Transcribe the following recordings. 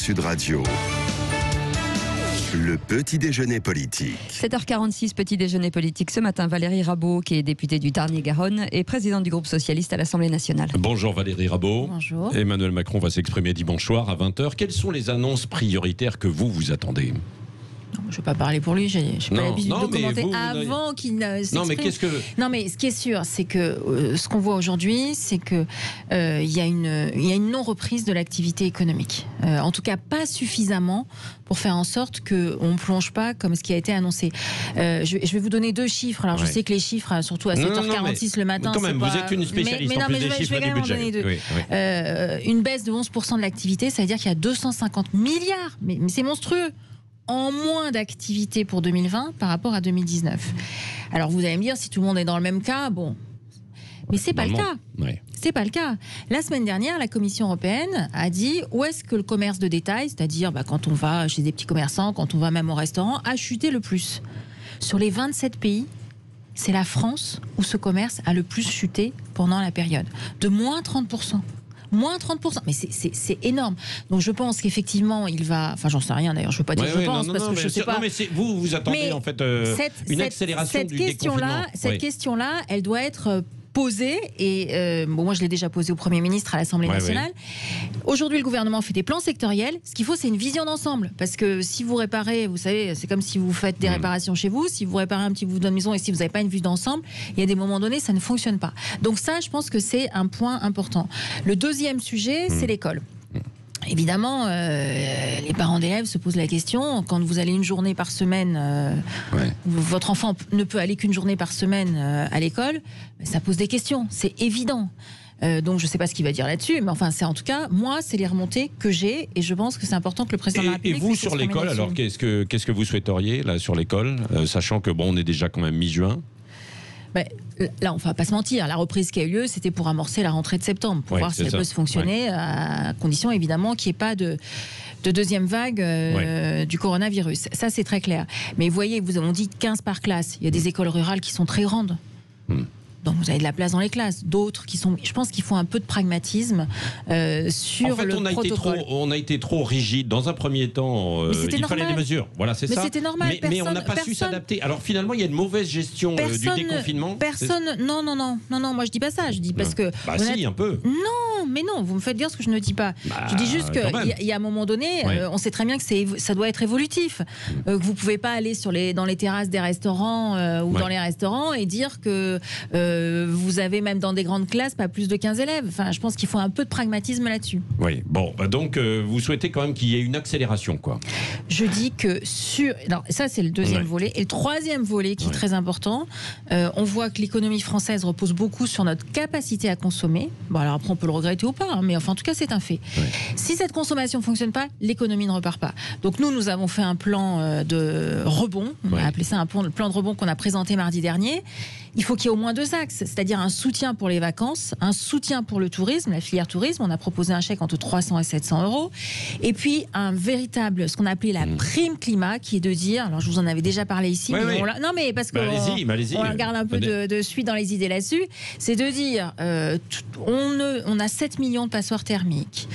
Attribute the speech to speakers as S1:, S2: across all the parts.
S1: Sud Radio. Le petit déjeuner politique.
S2: 7h46, petit déjeuner politique. Ce matin, Valérie Rabault, qui est députée du Tarn-et-Garonne et présidente du groupe socialiste à l'Assemblée nationale.
S3: Bonjour Valérie Rabault.
S2: Bonjour.
S3: Emmanuel Macron va s'exprimer dimanche soir à 20h. Quelles sont les annonces prioritaires que vous attendez ?
S4: Je ne vais pas parler pour lui, je n'ai pas l'habitude de commenter avant qu'il s'exprime.
S3: Non, mais qu'est-ce que...
S4: Non, mais ce qui est sûr, c'est que ce qu'on voit aujourd'hui, c'est qu'il y a une non-reprise de l'activité économique. En tout cas, pas suffisamment pour faire en sorte qu'on ne plonge pas comme ce qui a été annoncé. Je vais vous donner deux chiffres. Alors, je sais que les chiffres, surtout à 7h46 le matin,
S3: quand même,
S4: c'est pas...
S3: vous êtes une spécialiste en plus des chiffres du budget.
S4: Une baisse de 11% de l'activité, ça veut dire qu'il y a 250 milliards. Mais c'est monstrueux. En moins d'activité pour 2020 par rapport à 2019. Alors vous allez me dire, si tout le monde est dans le même cas, bon, mais c'est pas le cas.
S3: Ouais.
S4: C'est pas le cas. La semaine dernière, la Commission européenne a dit où est-ce que le commerce de détail, c'est-à-dire quand on va chez des petits commerçants, quand on va même au restaurant, a chuté le plus. Sur les 27 pays, c'est la France où ce commerce a le plus chuté pendant la période, de moins 30%. Moins 30%, mais c'est énorme. Donc je pense qu'effectivement, il va... Enfin, j'en sais rien d'ailleurs, je ne veux pas dire je pense, parce que je ne sais pas.
S3: Non, mais vous attendez en fait une accélération du déconfinement.
S4: Cette question-là, elle doit être posée, et moi je l'ai déjà posée au Premier ministre à l'Assemblée nationale. Aujourd'hui, le gouvernement fait des plans sectoriels. Ce qu'il faut, c'est une vision d'ensemble. Parce que si vous réparez, vous savez, c'est comme si vous faites des réparations chez vous. Si vous réparez un petit bout de maison et si vous n'avez pas une vue d'ensemble, il y a des moments donnés, ça ne fonctionne pas. Donc ça, je pense que c'est un point important. Le deuxième sujet, c'est l'école. Évidemment, les parents d'élèves se posent la question, quand vous allez une journée par semaine, votre enfant ne peut aller qu'une journée par semaine à l'école, ça pose des questions, c'est évident. Donc je ne sais pas ce qu'il va dire là-dessus, mais enfin c'est en tout cas, moi c'est les remontées que j'ai, et je pense que c'est important que le président de la République...
S3: Et vous sur l'école, alors qu'est-ce que vous souhaiteriez là sur l'école, sachant que on est déjà quand même mi-juin?
S4: Là, on ne va pas se mentir, la reprise qui a eu lieu, c'était pour amorcer la rentrée de septembre, pour voir si elle peut se fonctionner, à condition évidemment qu'il n'y ait pas de deuxième vague du coronavirus. Ça, c'est très clair. Mais vous voyez, on dit 15 par classe. Il y a des écoles rurales qui sont très grandes. Donc vous avez de la place dans les classes. D'autres qui sont... Je pense qu'il faut un peu de pragmatisme sur le protocole.
S3: On a été trop rigide. Dans un premier temps, il fallait des mesures. Voilà, c'est ça.
S4: Mais c'était normal.
S3: Mais on n'a pas su s'adapter. Alors finalement, il y a une mauvaise gestion du déconfinement.
S4: Non. Moi, je dis pas ça. Je dis parce que...
S3: si, un peu.
S4: Non, mais non. Vous me faites dire ce que je ne dis pas. Je dis juste qu'il y a un moment donné, on sait très bien que ça doit être évolutif. Que vous pouvez pas aller dans les terrasses des restaurants ou dans les restaurants et dire que vous avez même dans des grandes classes pas plus de 15 élèves. Enfin, je pense qu'il faut un peu de pragmatisme là-dessus.
S3: Oui, donc vous souhaitez quand même qu'il y ait une accélération, quoi.
S4: Je dis que alors ça c'est le deuxième volet. Et le troisième volet qui est très important, on voit que l'économie française repose beaucoup sur notre capacité à consommer. Bon, alors après on peut le regretter ou pas, mais enfin en tout cas c'est un fait. Si cette consommation ne fonctionne pas, l'économie ne repart pas. Donc nous avons fait un plan de rebond. On a appelé ça un plan de rebond qu'on a présenté mardi dernier. Il faut qu'il y ait au moins deux axes, c'est-à-dire un soutien pour les vacances, un soutien pour le tourisme, la filière tourisme. On a proposé un chèque entre 300 et 700 euros. Et puis un véritable, ce qu'on a appelé la prime climat, qui est de dire, alors je vous en avais déjà parlé ici, non mais parce que on garde un peu de suite dans les idées là-dessus, c'est de dire, on a 7 millions de passoires thermiques.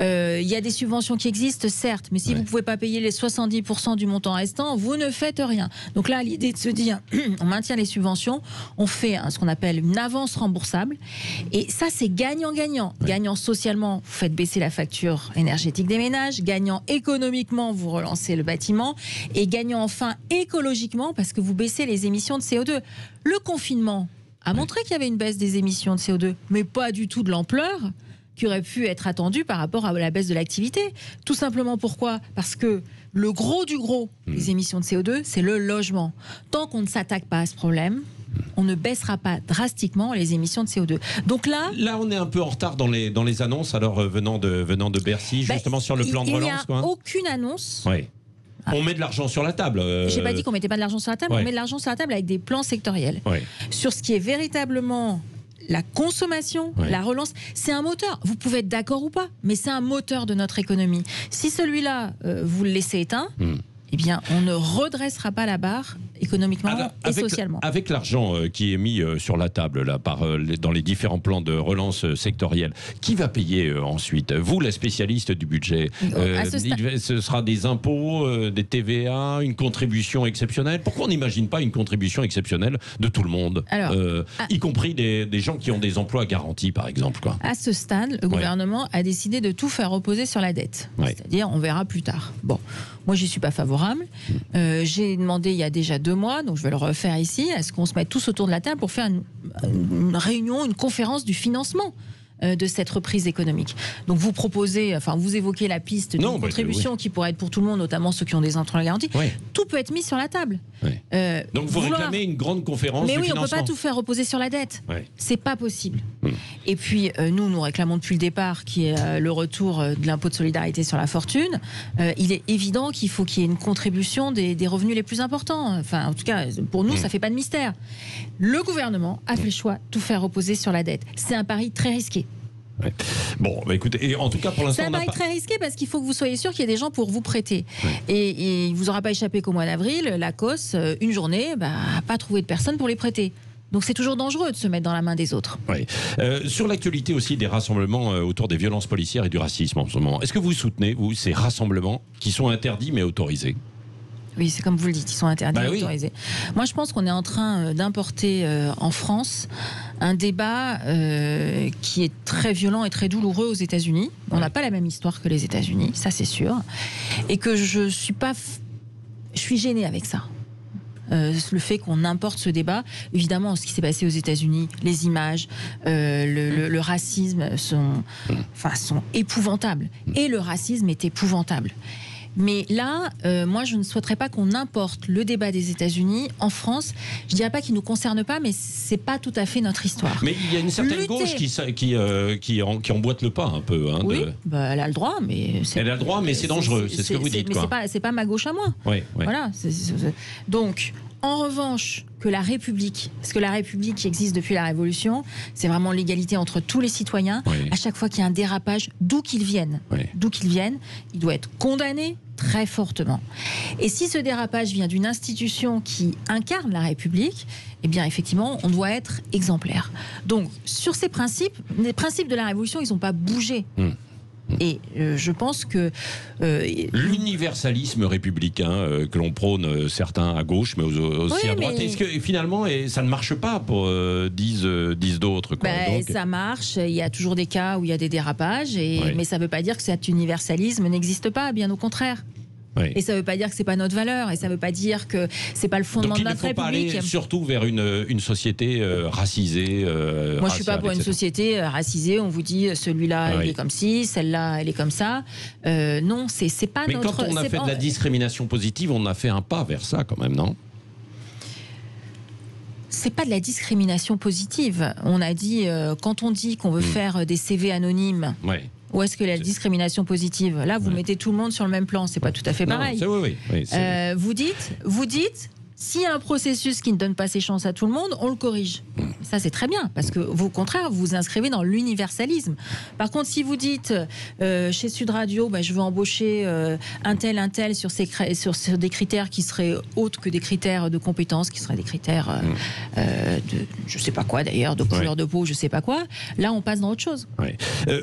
S4: Il y a des subventions qui existent, certes, mais si vous ne pouvez pas payer les 70% du montant restant, vous ne faites rien. Donc là, l'idée de se dire, on maintient les subventions, on fait ce qu'on appelle une avance remboursable, et ça c'est gagnant-gagnant. Gagnant socialement, vous faites baisser la facture énergétique des ménages, gagnant économiquement, vous relancez le bâtiment, et gagnant enfin écologiquement parce que vous baissez les émissions de CO2. Le confinement a montré qu'il y avait une baisse des émissions de CO2, mais pas du tout de l'ampleur qui aurait pu être attendue par rapport à la baisse de l'activité. Tout simplement pourquoi ? Parce que le gros du gros des émissions de CO2, c'est le logement. Tant qu'on ne s'attaque pas à ce problème, on ne baissera pas drastiquement les émissions de CO2. Donc là,
S3: on est un peu en retard dans les annonces, alors venant de Bercy, justement sur le plan de relance.
S4: Il n'y a aucune annonce.
S3: On met de l'argent sur la table.
S4: J'ai pas dit qu'on mettait pas de l'argent sur la table, on met de l'argent sur la table avec des plans sectoriels. Sur ce qui est véritablement la consommation, la relance, c'est un moteur. Vous pouvez être d'accord ou pas, mais c'est un moteur de notre économie. Si celui-là, vous le laissez éteint, eh bien, on ne redressera pas la barre économiquement et socialement.
S3: Avec l'argent qui est mis sur la table là, dans les différents plans de relance sectorielle, qui va payer ensuite? Vous, la spécialiste du budget, ce sera des impôts, des TVA, une contribution exceptionnelle? Pourquoi on n'imagine pas une contribution exceptionnelle de tout le monde, y compris des gens qui ont des emplois garantis, par exemple, quoi?
S4: À ce stade, le gouvernement a décidé de tout faire reposer sur la dette. C'est-à-dire, on verra plus tard. Bon, moi, j'y suis pas favorable. J'ai demandé il y a déjà 2 mois, donc je vais le refaire ici, est-ce qu'on se met tous autour de la table pour faire une réunion, une conférence du financement de cette reprise économique. Donc vous proposez, enfin vous évoquez la piste d'une contribution qui pourrait être pour tout le monde, notamment ceux qui ont des emprunts garantis. Tout peut être mis sur la table.
S3: Donc vous réclamez une grande conférence du financement.
S4: Mais oui, on ne peut pas tout faire reposer sur la dette. C'est pas possible. Et puis nous réclamons depuis le départ qui est le retour de l'impôt de solidarité sur la fortune. Il est évident qu'il faut qu'il y ait une contribution des revenus les plus importants. Enfin, en tout cas, pour nous, ça fait pas de mystère. Le gouvernement a fait le choix de tout faire reposer sur la dette. C'est un pari très risqué.
S3: Bon, bah écoutez, et en tout cas pour l'instant,
S4: c'est un pari très risqué parce qu'il faut que vous soyez sûr qu'il y a des gens pour vous prêter. Et il vous aura pas échappé qu'au mois d'avril, l'ACOS, une journée, n'a pas trouvé de personne pour les prêter. Donc c'est toujours dangereux de se mettre dans la main des autres.
S3: Sur l'actualité aussi des rassemblements autour des violences policières et du racisme en ce moment, est-ce que vous soutenez, vous, ces rassemblements qui sont interdits mais autorisés?
S4: Oui, c'est comme vous le dites, ils sont interdits et autorisés. Moi, je pense qu'on est en train d'importer en France un débat qui est très violent et très douloureux aux États-Unis. On n'a pas la même histoire que les États-Unis, ça c'est sûr. Et que je suis gênée avec ça. Le fait qu'on importe ce débat, évidemment, ce qui s'est passé aux États-Unis, les images, le racisme sont épouvantables. Et le racisme est épouvantable. Mais là, moi, je ne souhaiterais pas qu'on importe le débat des États-Unis en France. Je ne dirais pas qu'il ne nous concerne pas, mais ce n'est pas tout à fait notre histoire.
S3: Mais il y a une certaine gauche qui emboîte le pas un peu. Hein,
S4: oui, elle a le droit, mais...
S3: Elle a le droit, mais c'est dangereux, c'est ce que vous dites.
S4: Mais ce n'est pas ma gauche à moi. Voilà. Donc, en revanche, que la République, parce que la République qui existe depuis la Révolution, c'est vraiment l'égalité entre tous les citoyens. À chaque fois qu'il y a un dérapage, d'où qu'il vienne, il doit être condamné très fortement. Et si ce dérapage vient d'une institution qui incarne la République, eh bien effectivement, on doit être exemplaire. Donc, sur ces principes, les principes de la Révolution, ils n'ont pas bougé. Et je pense que...
S3: l'universalisme républicain que l'on prône certains à gauche, mais aussi à droite, est-ce que finalement ça ne marche pas pour disent d'autres donc...
S4: Ça marche, il y a toujours des cas où il y a des dérapages, mais ça ne veut pas dire que cet universalisme n'existe pas, bien au contraire. Et ça ne veut pas dire que c'est pas notre valeur, et ça ne veut pas dire que c'est pas le fondement de notre République. Donc il ne faut pas aller surtout
S3: vers une société racisée.
S4: Moi, je suis pas pour une société racisée. On vous dit celui-là il est comme ci, celle-là elle est comme ça. Non, c'est pas notre.
S3: Mais quand on a fait de la discrimination positive, on a fait un pas vers ça quand même, non?
S4: C'est pas de la discrimination positive. On a dit quand on dit qu'on veut faire des CV anonymes. Ou est-ce que la discrimination positive? Là, vous mettez tout le monde sur le même plan. C'est pas tout à fait pareil. Vous dites, s'il y a un processus qui ne donne pas ses chances à tout le monde, on le corrige. Ça, c'est très bien, parce que, au contraire, vous vous inscrivez dans l'universalisme. Par contre, si vous dites, chez Sud Radio, je veux embaucher un tel sur des critères qui seraient autres que des critères de compétences, qui seraient des critères de je sais pas quoi d'ailleurs, de couleur de peau, je sais pas quoi, là, on passe dans autre chose.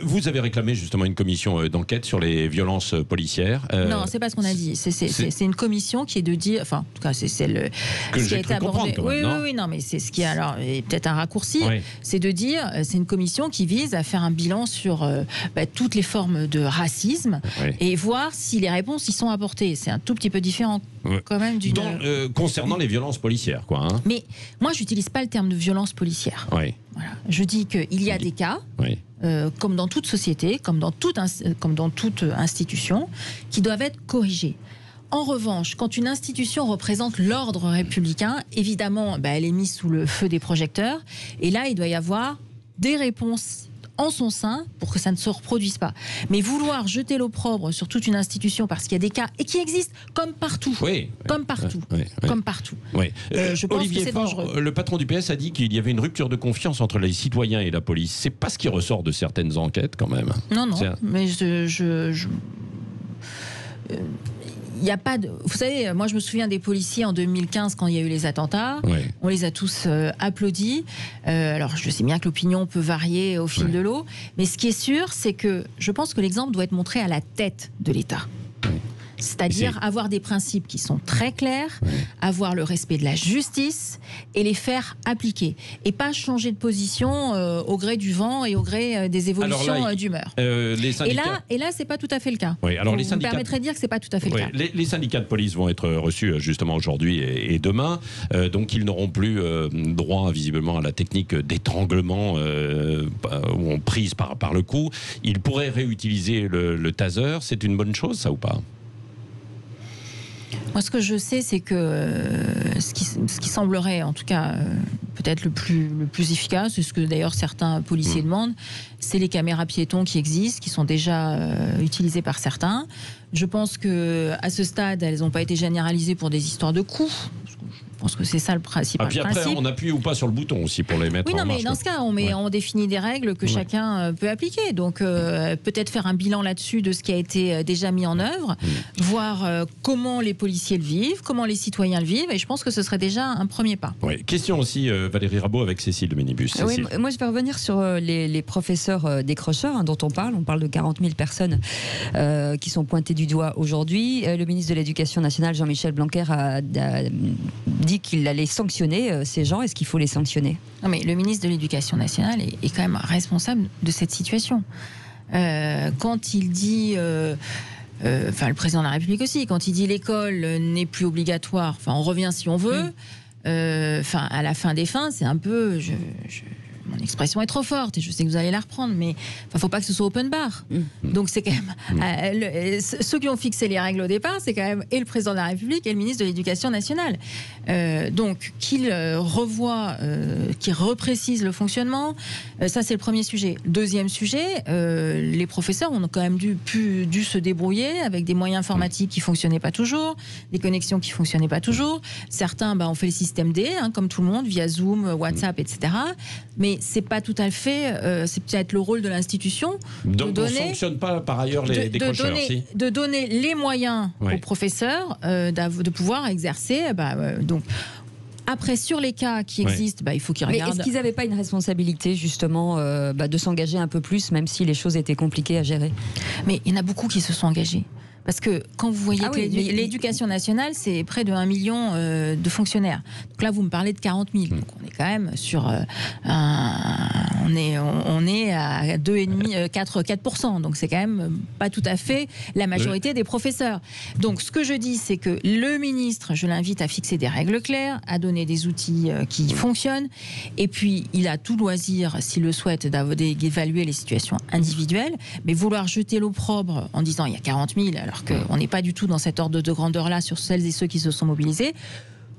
S3: Vous avez réclamé justement une commission d'enquête sur les violences policières.
S4: Non, c'est pas ce qu'on a dit. C'est une commission qui est de dire, enfin, en tout cas, c'est celle
S3: que j'ai cru comprendre quand même,
S4: oui, non, mais c'est ce qui est peut-être un raccourci, c'est de dire, c'est une commission qui vise à faire un bilan sur toutes les formes de racisme et voir si les réponses y sont apportées. C'est un tout petit peu différent quand même
S3: concernant les violences policières, quoi. Hein.
S4: Mais moi, j'utilise pas le terme de violence policière. Voilà. Je dis qu'il y a des cas, comme dans toute société, comme dans toute institution, qui doivent être corrigés. En revanche, quand une institution représente l'ordre républicain, évidemment, elle est mise sous le feu des projecteurs. Et là, il doit y avoir des réponses en son sein pour que ça ne se reproduise pas. Mais vouloir jeter l'opprobre sur toute une institution parce qu'il y a des cas, et qui existent comme partout, comme partout. Je pense
S3: Olivier
S4: que c'est dangereux.
S3: Le patron du PS a dit qu'il y avait une rupture de confiance entre les citoyens et la police. C'est pas ce qui ressort de certaines enquêtes quand même.
S4: Non, mais il n'y a pas de... Vous savez, moi je me souviens des policiers en 2015 quand il y a eu les attentats. Ouais. On les a tous applaudis. Alors je sais bien que l'opinion peut varier au fil de l'eau, mais ce qui est sûr, c'est que je pense que l'exemple doit être montré à la tête de l'État. C'est-à-dire avoir des principes qui sont très clairs, avoir le respect de la justice et les faire appliquer. Et pas changer de position au gré du vent et au gré des évolutions d'humeur. Syndicats... Et là, c'est pas tout à fait le cas.
S3: Oui, alors les syndicats...
S4: me permettrait de dire que c'est pas tout à fait le cas.
S3: Les syndicats de police vont être reçus justement aujourd'hui et demain. Donc ils n'auront plus droit visiblement à la technique d'étranglement où on prise par le cou. Ils pourraient réutiliser le taser. C'est une bonne chose, ça, ou pas ?
S4: Moi, ce que je sais, c'est que ce qui semblerait, en tout cas, peut-être le plus efficace, c'est ce que d'ailleurs certains policiers demandent, c'est les caméras piétons qui existent, qui sont déjà utilisées par certains. Je pense qu'à ce stade, elles n'ont pas été généralisées pour des histoires de coûts. Je pense que c'est ça le principal
S3: principe. Après, on appuie ou pas sur le bouton aussi pour les mettre en marche. Oui, non, mais
S4: dans ce cas, on définit des règles que chacun peut appliquer. Donc, peut-être faire un bilan là-dessus de ce qui a été déjà mis en œuvre, voir comment les policiers le vivent, comment les citoyens le vivent, et je pense que ce serait déjà un premier pas.
S3: Oui. Question aussi, Valérie Rabault, avec Cécile de Minibus.
S2: Oui, moi, je vais revenir sur les professeurs décrocheurs dont on parle. On parle de 40 000 personnes qui sont pointées du doigt aujourd'hui. Le ministre de l'Éducation nationale, Jean-Michel Blanquer, a dit qu'il allait sanctionner ces gens. Est-ce qu'il faut les sanctionner ?
S4: Non, mais le ministre de l'Éducation nationale est quand même responsable de cette situation. Quand il dit... le président de la République aussi, quand il dit l'école n'est plus obligatoire, on revient si on veut, à la fin des fins, c'est un peu... Mon expression est trop forte et je sais que vous allez la reprendre, mais il ne faut pas que ce soit open bar. Donc c'est quand même ceux qui ont fixé les règles au départ, c'est quand même et le président de la République et le ministre de l'Éducation nationale. Donc qu'il revoie, qu'il reprécise le fonctionnement, ça c'est le premier sujet. Deuxième sujet, les professeurs ont quand même dû se débrouiller avec des moyens informatiques qui ne fonctionnaient pas toujours, des connexions qui ne fonctionnaient pas toujours. Certains ont fait le système D, comme tout le monde, via Zoom, WhatsApp, etc. Mais c'est pas tout à fait, c'est peut-être le rôle de l'institution.
S3: Donc on ne sanctionne pas par ailleurs les décrocheurs,
S4: de donner les moyens aux professeurs de pouvoir exercer. Donc après, sur les cas qui existent, il faut qu'ils regardent.
S2: Mais est-ce qu'ils n'avaient pas une responsabilité justement de s'engager un peu plus, même si les choses étaient compliquées à gérer ?
S4: Mais il y en a beaucoup qui se sont engagés. Parce que quand vous voyez que l'éducation nationale, c'est près de 1 million de fonctionnaires. Donc là, vous me parlez de 40 000. Donc on est quand même sur on est à 2,5, 4%. Donc c'est quand même pas tout à fait la majorité des professeurs. Donc ce que je dis, c'est que le ministre, je l'invite à fixer des règles claires, à donner des outils qui fonctionnent. Et puis, il a tout loisir, s'il le souhaite, d'évaluer les situations individuelles. Mais vouloir jeter l'opprobre en disant il y a 40 000, alors qu'on n'est pas du tout dans cet ordre de grandeur-là sur celles et ceux qui se sont mobilisés,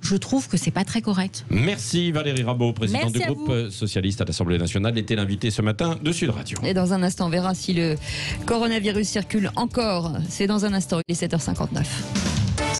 S4: je trouve que c'est pas très correct.
S3: Merci Valérie Rabault, présidente du groupe socialiste à l'Assemblée nationale, était l'invitée ce matin de Sud Radio.
S2: Et dans un instant, on verra si le coronavirus circule encore. C'est dans un instant, il est 7h59.